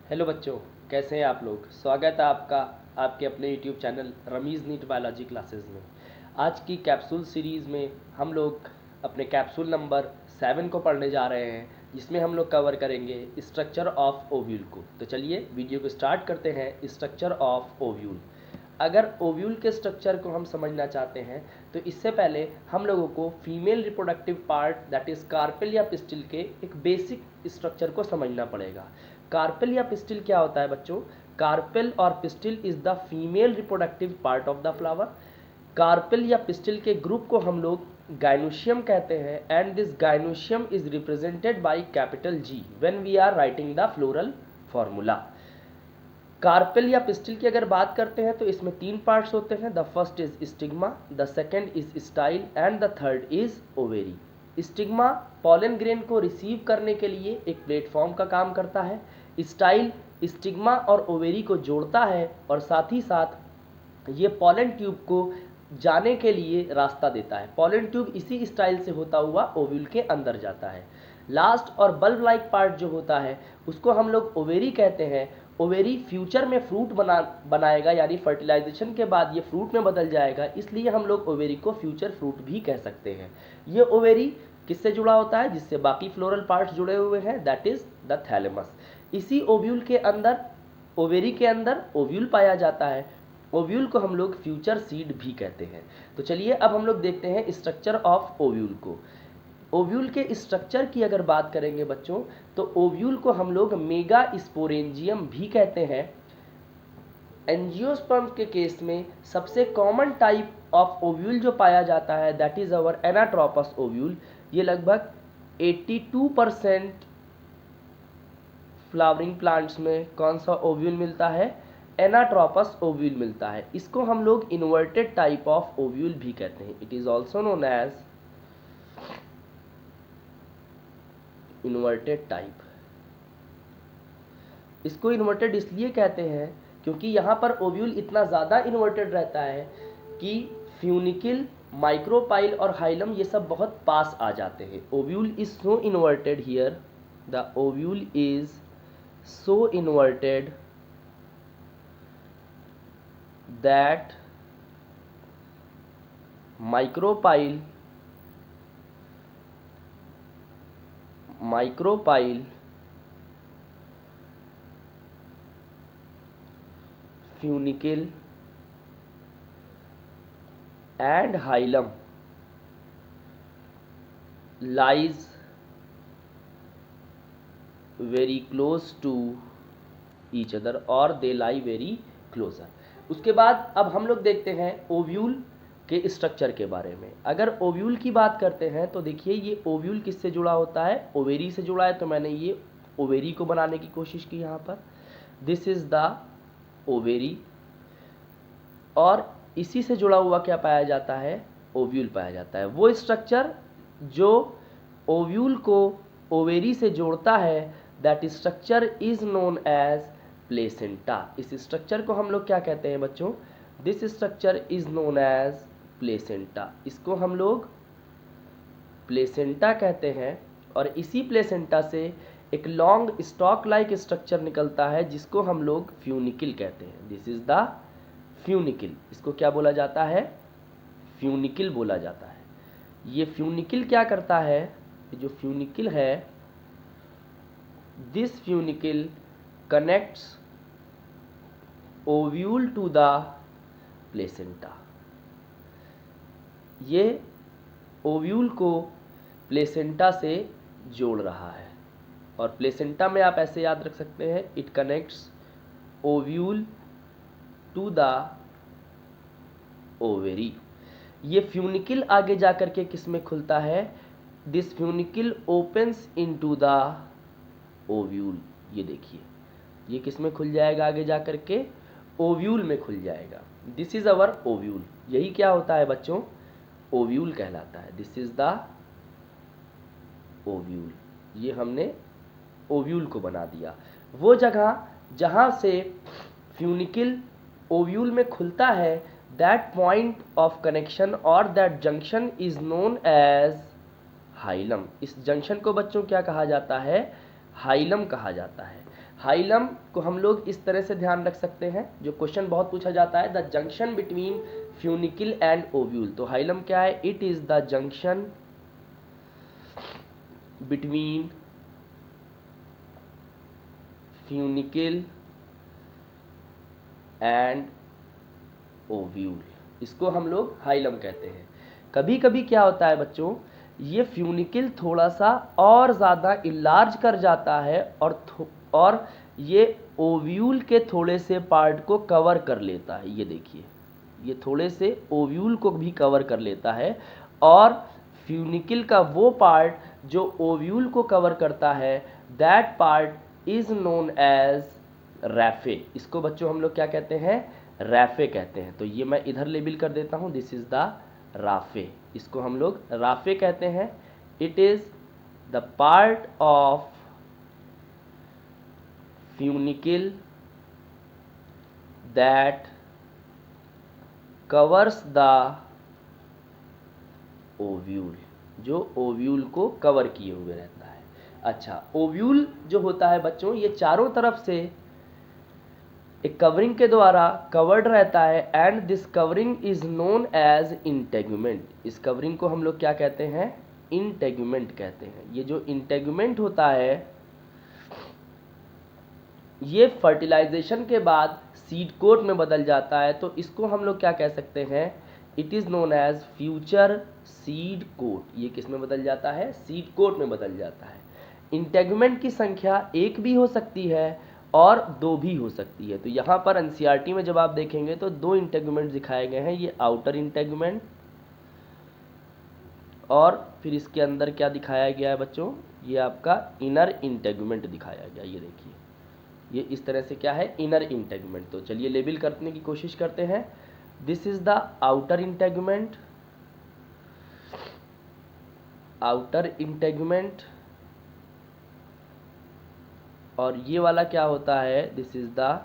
Hello बच्चों, कैसे हैं आप लोग। स्वागत है आपका आपके अपने YouTube channel Ramiz NEET biology classes में। आज की कैप्सूल सीरीज़ में हम लोग अपने कैप्सूल नंबर 7 को पढ़ने जा रहे हैं, जिसमें हम लोग कवर करेंगे स्ट्रक्चर ऑफ ओव्यूल को। तो चलिए वीडियो को स्टार्ट करते हैं। Structure of ovule. अगर ओव्यूल के स्ट्रक्चर को हम समझना चाहते हैं तो इससे पहले हम लोगों को female reproductive part that is carpel या पिस्टिल के एक बेसिक स्ट्रक्चर को समझना पड़ेगा। कार्पेल या पिस्टिल क्या होता है बच्चों? कार्पेल और pistil is the female reproductive part of the flower. Carpel या पिस्टिल के ग्रुप को हम लोग गाइनोशियम कहते हैं and this gynoecium is represented by capital G when we are writing the floral formula. Carpel या पिस्टिल की अगर बात करते हैं तो इसमें 3 पार्ट्स होते हैं। The first is stigma, the second is style and the third is ovary. Stigma pollen grain को रिसीव करने के लिए एक प्लेटफॉर्म का काम करता है। स्टाइल स्टिग्मा और ओवेरी को जोड़ता है और साथ ही साथ ये पॉलन ट्यूब को जाने के लिए रास्ता देता है। पॉलन ट्यूब इसी स्टाइल से होता हुआ ओव्यूल के अंदर जाता है। लास्ट और बल्ब लाइक पार्ट जो होता है उसको हम लोग ओवेरी कहते हैं। ओवेरी फ्यूचर में फ्रूट बनाएगा, यानी फर्टिलाइजेशन के बाद ये फ्रूट में बदल जाएगा, इसलिए हम लोग ओवेरी को फ्यूचर फ्रूट भी कह सकते हैं। ये ओवेरी किससे जुड़ा होता है? जिससे बाकी फ्लोरल पार्ट्स जुड़े हुए हैं, दैट इज द थैलेमस। इसी ओव्यूल के अंदर, ओवेरी के अंदर ओव्यूल पाया जाता है। ओव्यूल को हम लोग फ्यूचर सीड भी कहते हैं। तो चलिए अब हम लोग देखते हैं स्ट्रक्चर ऑफ ओव्यूल को। ओव्यूल के स्ट्रक्चर की अगर बात करेंगे बच्चों तो ओव्यूल को हम लोग मेगा स्पोरेंजियम भी कहते हैं। एंजियोस्पर्म के केस में सबसे कॉमन टाइप ऑफ ओव्यूल जो पाया जाता है that is our anatropous ovule. ये लगभग 82% फ्लावरिंग प्लांट्स में कौन सा ओव्यूल मिलता है? एनाट्रोपस ओव्यूल मिलता है। इसको हम लोग इन्वर्टेड टाइप ऑफ ओव्यूल भी कहते हैं। It is also known as inverted type. इसको इन्वर्टेड इसलिए कहते हैं क्योंकि यहाँ पर ओव्यूल इतना ज़्यादा इन्वर्टेड रहता है कि फ्यूनिकिल, माइक्रोपाइल और हाइलम ये सब बहुत पास आ जाते हैं। Ovule is so inverted here, the ovule is so inverted that micropyle funicle and hilum lies very close to each other or they lie very closer। उसके बाद अब हम लोग देखते हैं ओव्यूल के स्ट्रक्चर के बारे में। अगर ओव्यूल की बात करते हैं तो देखिए ये ओव्यूल किससे जुड़ा होता है? ओवेरी से जुड़ा है, तो मैंने ये ओवेरी को बनाने की कोशिश की यहाँ पर। दिस इज द ओवेरी और इसी से जुड़ा हुआ क्या पाया जाता है? ओव्यूल पाया जाता है। वो स्ट्रक्चर जो ओव्यूल को ओवेरी से जोड़ता है that structure is known as placenta. इस स्ट्रक्चर को हम लोग क्या कहते हैं बच्चों? This structure is known as placenta. इसको हम लोग प्लेसेंटा कहते हैं और इसी प्लेसेंटा से एक लॉन्ग स्टॉक लाइक स्ट्रक्चर निकलता है जिसको हम लोग फ्यूनिकिल कहते हैं। This is the funicle. इसको क्या बोला जाता है? फ्यूनिकिल बोला जाता है। ये फ्यूनिकिल क्या करता है? जो फ्यूनिकिल है, this funicle connects ovule to the placenta. ये ओव्यूल को प्लेसेंटा से जोड़ रहा है और प्लेसेंटा में आप ऐसे याद रख सकते हैं, it connects ovule to the ovary. ये फ्यूनिकिल आगे जाकर के किस में खुलता है? This funicle opens into the ovule. ये देखिए ये किस में खुल जाएगा? आगे जाकर के ओव्यूल में खुल जाएगा। This is our ovule. यही क्या होता है बच्चों? ओव्यूल कहलाता है। This is the ovule. ये हमने ओव्यूल को बना दिया। वो जगह जहाँ से फ्यूनिकिल ओव्यूल में खुलता है दैट पॉइंट ऑफ कनेक्शन और that junction is known as hilum. इस जंक्शन को बच्चों क्या कहा जाता है? हाइलम कहा जाता है। हाइलम को हम लोग इस तरह से ध्यान रख सकते हैं, जो क्वेश्चन बहुत पूछा जाता है, the junction between funicle and ovule. तो हाइलम क्या है? It is the junction between funicle and ovule, इसको हम लोग हाइलम कहते हैं। कभी कभी क्या होता है बच्चों, ये फ्यूनिकल थोड़ा सा और ज़्यादा इलार्ज कर जाता है और ये ओव्यूल के थोड़े से पार्ट को कवर कर लेता है। ये देखिए, ये थोड़े से ओव्यूल को भी कवर कर लेता है, और फ्यूनिकल का वो पार्ट जो ओव्यूल को कवर करता है, that part is known as raphe. इसको बच्चों हम लोग क्या कहते हैं? रैफे कहते हैं। तो ये मैं इधर लेबल कर देता हूँ, दिस इज द राफे। इसको हम लोग राफे कहते हैं। It is the part of funicle that covers the ovule, जो ओव्यूल को कवर किए हुए रहता है। अच्छा, ओव्यूल जो होता है बच्चों, ये चारों तरफ से एक कवरिंग के द्वारा कवर्ड रहता है, and this covering is known as integument. इस कवरिंग को हम लोग क्या कहते हैं? इंटेगुमेंट कहते हैं। ये जो इंटेगुमेंट होता है, ये फर्टिलाइजेशन के बाद सीड कोट में बदल जाता है, तो इसको हम लोग क्या कह सकते हैं? It is known as future seed coat. ये किस में बदल जाता है? सीड कोट में बदल जाता है। इंटेगुमेंट की संख्या एक भी हो सकती है और दो भी हो सकती है। तो यहाँ पर एनसीईआरटी में जब आप देखेंगे तो दो इंटेगुमेंट दिखाए गए हैं, ये आउटर इंटेगुमेंट, और फिर इसके अंदर क्या दिखाया गया है बच्चों? ये आपका इनर इंटेगुमेंट दिखाया गया। ये देखिए, ये इस तरह से क्या है? Inner integument. तो चलिए लेबल करने की कोशिश करते हैं। This is the outer integument, outer integument, और ये वाला क्या होता है? This is the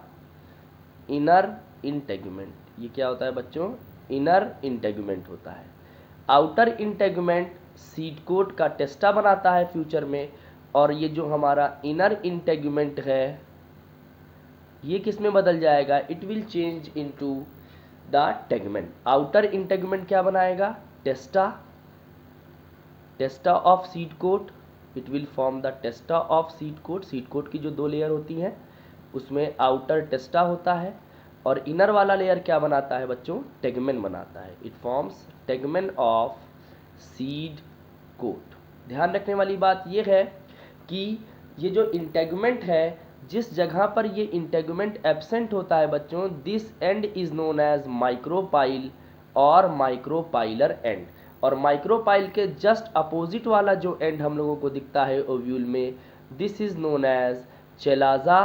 inner integument. ये क्या होता है बच्चों? इनर इंटेगुमेंट होता है। आउटर इंटेगुमेंट सीड कोट का टेस्टा बनाता है फ्यूचर में, और ये जो हमारा इनर इंटेगुमेंट है, ये किस में बदल जाएगा? It will change into the tegmen. Outer integument क्या बनाएगा? Testa, testa of seed coat. It will form the testa of seed coat. Seed coat की जो दो लेयर होती हैं, उसमें आउटर टेस्टा होता है, और इनर वाला लेयर क्या बनाता है बच्चों? टेगमेन बनाता है। It forms tegmen of seed coat. ध्यान रखने वाली बात यह है कि ये जो इंटेगुमेंट है, जिस जगह पर ये इंटेगुमेंट एब्सेंट होता है बच्चों, this end is known as micropyle और माइक्रोपाइलर एंड। और माइक्रोपाइल के जस्ट अपोजिट वाला जो एंड हम लोगों को दिखता है ओव्यूल में, दिस इज नोन एज चेलाजा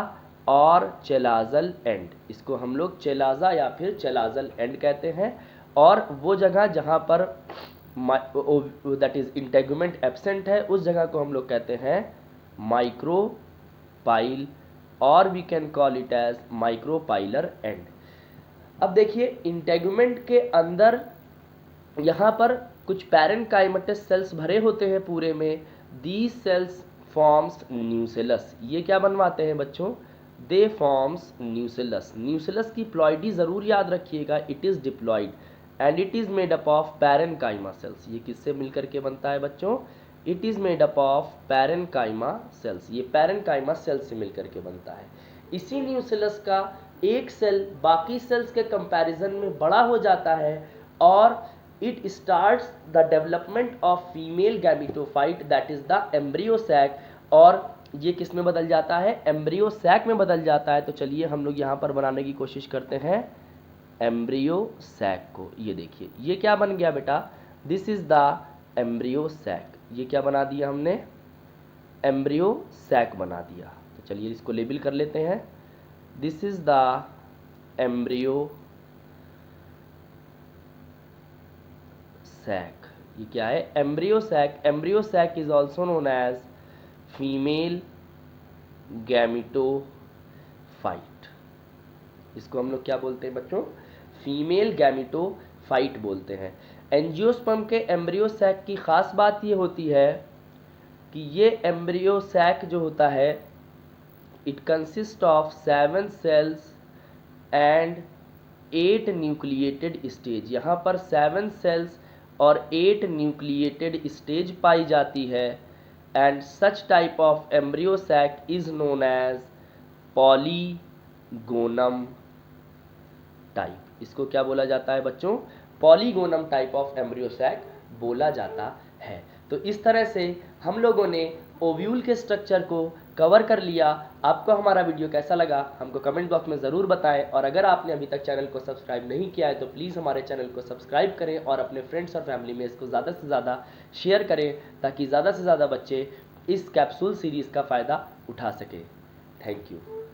और चेलाजल एंड। इसको हम लोग चेलाजा या फिर चेलाजल एंड कहते हैं। और वो जगह जहाँ पर दैट इज इंटेगुमेंट एब्सेंट है, उस जगह को हम लोग कहते हैं माइक्रोपाइल, और we can call it as micropylar end. अब देखिए, इंटेगुमेंट के अंदर यहाँ पर कुछ पैरेनकाइमेटस सेल्स भरे होते हैं पूरे में। These cells forms nucellus. ये क्या बनवाते हैं बच्चों? They forms nucellus. न्यूसेलस की प्लॉइडी ज़रूर याद रखिएगा, it is diploid and it is made up of parenchyma cells. ये किससे मिलकर के बनता है बच्चों? It is made up of parenchyma cells. ये पैरेनकाइमा सेल्स से मिलकर के बनता है। इसी न्यूसेलस का एक सेल बाकी सेल्स के कंपैरिजन में बड़ा हो जाता है, और it starts the development of female gametophyte that is the embryo sac। और ये किस में बदल जाता है? एम्ब्रियो सैक में बदल जाता है। तो चलिए हम लोग यहाँ पर बनाने की कोशिश करते हैं एम्ब्रियो सैक को। ये देखिए, ये क्या बन गया बेटा? This is the embryo sac. ये क्या बना दिया हमने? एम्ब्रियो सैक बना दिया। तो चलिए इसको लेबल कर लेते हैं। This is the embryo sac. ये क्या है? Embryo sac. Embryo sac is also known as female gametophyte. इसको हम लोग क्या बोलते हैं बच्चों? फीमेल गैमेटोफाइट बोलते हैं। एंजियोस्पर्म के एम्ब्रियो सैक की खास बात ये होती है कि ये एम्ब्रियो सैक जो होता है it consist of 7 cells and 8 nucleated stage. यहाँ पर 7 सेल्स और 8 न्यूक्लिएटेड स्टेज पाई जाती है and such type of embryo sac is known as polygonum type. इसको क्या बोला जाता है बच्चों? Polygonum type of embryo sac बोला जाता है। तो इस तरह से हम लोगों ने ओव्यूल के स्ट्रक्चर को कवर कर लिया। आपको हमारा वीडियो कैसा लगा हमको कमेंट बॉक्स में ज़रूर बताएं, और अगर आपने अभी तक चैनल को सब्सक्राइब नहीं किया है तो प्लीज़ हमारे चैनल को सब्सक्राइब करें और अपने फ्रेंड्स और फैमिली में इसको ज़्यादा से ज़्यादा शेयर करें ताकि ज़्यादा से ज़्यादा बच्चे इस कैप्सूल सीरीज़ का फ़ायदा उठा सकें। Thank you.